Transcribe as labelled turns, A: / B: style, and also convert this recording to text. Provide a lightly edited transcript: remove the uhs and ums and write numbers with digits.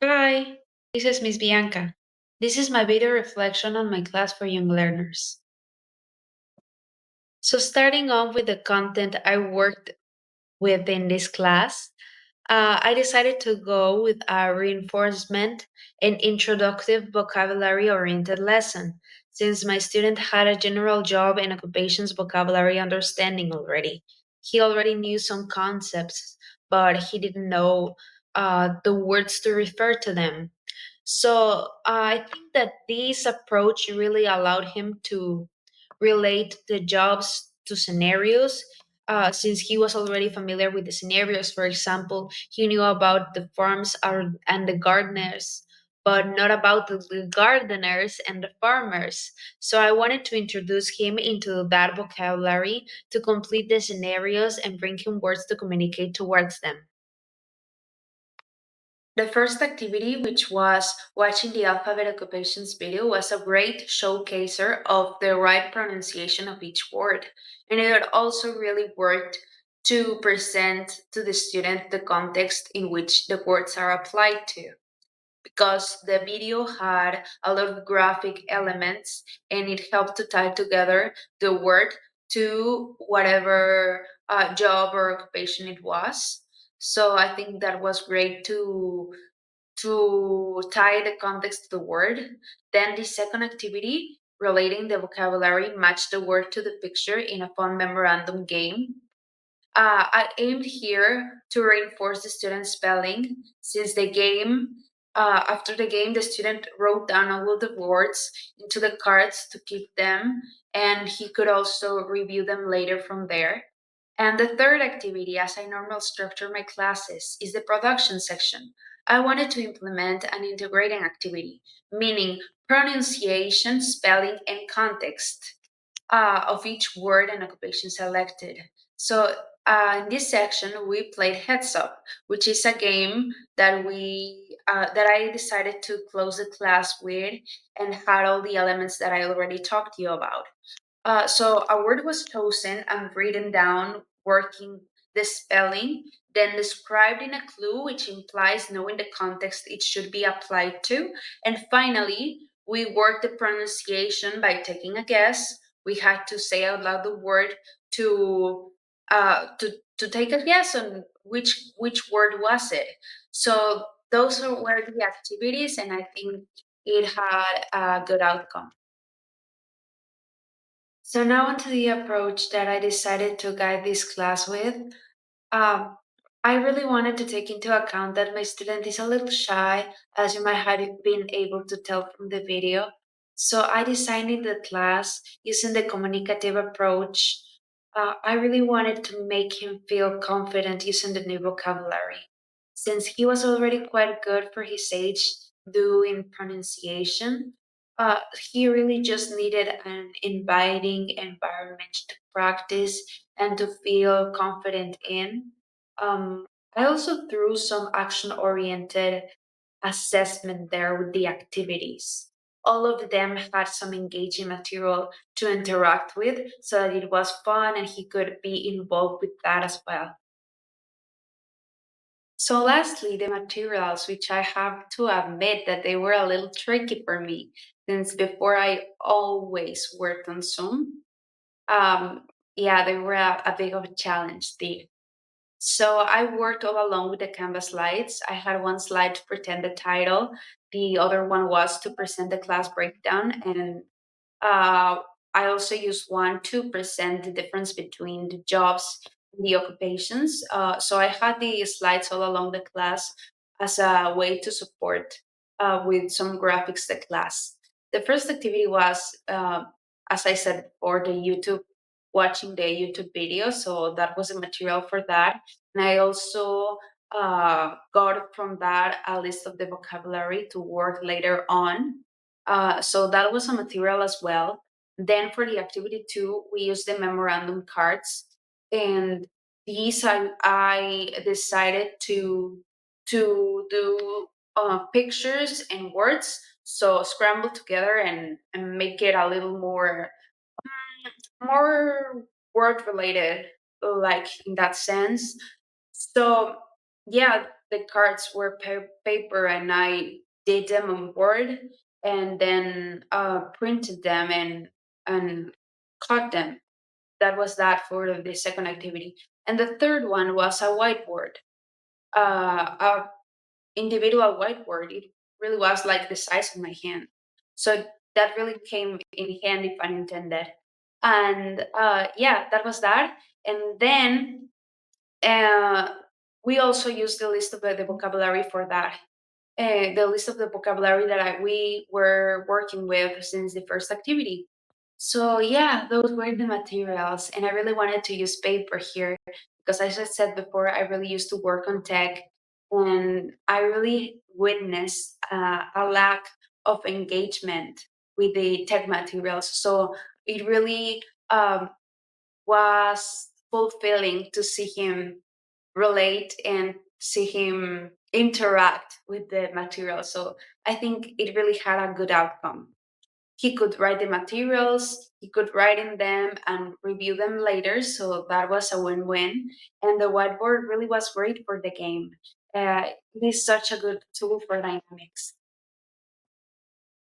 A: Hi, this is Miss Bianca. This is my video reflection on my class for young learners. So, starting off with the content I worked with in this class, I decided to go with a reinforcement and introductive vocabulary oriented lesson, since my student had a general job and occupations vocabulary understanding already. He already knew some concepts, but he didn't know the words to refer to them. So I think that this approach really allowed him to relate the jobs to scenarios. Since he was already familiar with the scenarios, for example, he knew about the and the gardeners, but not about the gardeners and the farmers. So I wanted to introduce him into that vocabulary to complete the scenarios and bring him words to communicate towards them. The first activity, which was watching the alphabet occupations video, was a great showcaser of the right pronunciation of each word. And it also really worked to present to the student the context in which the words are applied to. Because the video had a lot of graphic elements and it helped to tie together the word to whatever job or occupation it was. So I think that was great to tie the context to the word. Then the second activity, relating the vocabulary, matched the word to the picture in a fun memorandum game. I aimed here to reinforce the student's spelling, since after the game, the student wrote down all of the words into the cards to keep them, and he could also review them later from there. And the third activity, as I normally structure my classes, is the production section. I wanted to implement an integrating activity, meaning pronunciation, spelling, and context of each word and occupation selected. So in this section, we played Heads Up, which is a game that I decided to close the class with and had all the elements that I already talked to you about. So a word was chosen and written down, working the spelling, then described in a clue, which implies knowing the context it should be applied to. And finally, we worked the pronunciation by taking a guess. We had to say out loud the word to to take a guess on which word was it. So were the activities, and I think it had a good outcome. So now onto the approach that I decided to guide this class with. Um, I really wanted to take into account that my student is a little shy, as you might have been able to tell from the video. So I designed the class using the communicative approach. I really wanted to make him feel confident using the new vocabulary. Since he was already quite good for his age doing pronunciation, he really just needed an inviting environment to practice and to feel confident in. I also threw some action oriented assessment there with the activities. All of them had some engaging material to interact with so that it was fun and he could be involved with that as well. So, lastly, the materials, which I have to admit that they were a little tricky for me, since before I always worked on Zoom. Um, yeah, they were a big of a challenge. So I worked all along with the Canva slides. I had one slide to pretend the title, the other one was to present the class breakdown, and uh, I also used one to present the difference between the jobs and the occupations. So I had the slides all along the class as a way to support with some graphics the class. The first activity was, as I said before, the YouTube, watching the YouTube video. So that was a material for that. And I also got from that a list of the vocabulary to work later on. So that was a material as well. Then for the activity two, we used the memorandum cards, and these I decided to do pictures and words, so scramble together and make it a little more word related, like in that sense. So yeah, the cards were paper and I did them on board and then printed them and cut them. That was that for the second activity. And the third one was a whiteboard, a individual whiteboard. It really was like the size of my hand. So that really came in handy, pun intended. And yeah, that was that. And then uh, we also used the list of the vocabulary for that. The list of the vocabulary that we were working with since the first activity. So yeah, those were the materials, and I really wanted to use paper here because, as I said before, I really used to work on tech, and I really witnessed a lack of engagement with the tech materials. So it really was fulfilling to see him relate and see him interact with the material. So I think it really had a good outcome. He could write the materials, he could write in them and review them later. So that was a win win. And the whiteboard really was great for the game. It is such a good tool for dynamics.